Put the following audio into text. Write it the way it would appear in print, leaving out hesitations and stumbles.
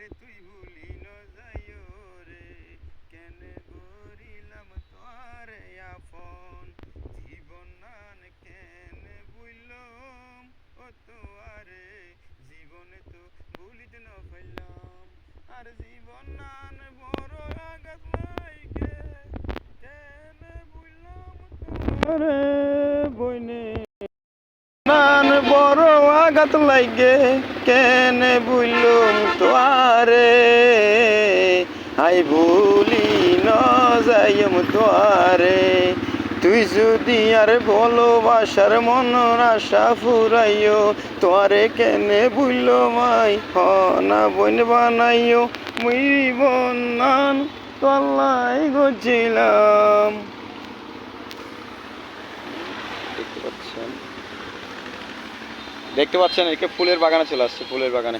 আরে তুই ভুলি ন যাইও রে কেন করিলাম তোরে আপন জীবন নান কেন বুইলাম ও তোয়ারে জীবনে তো ভুলিতে ন পাইলাম আর জীবন নান বড় আঘাত লাইগে কেন বুইলাম তোরে বইনে নান বড় আঘাত লাগে কেন বুইলুম তোয়ারে আই ভুলি ন যাইম তোয়ারে তুই যদি আর ভালোবাসার মন আশা ফুরাইও তোয়ারে কেনে বুইল মাই হনা বইন বানাইও মুই বন্নান তল্লাই গছিলাম। দেখতে পাচ্ছেন একে ফুলের বাগানে চলে আসছে, ফুলের বাগানে।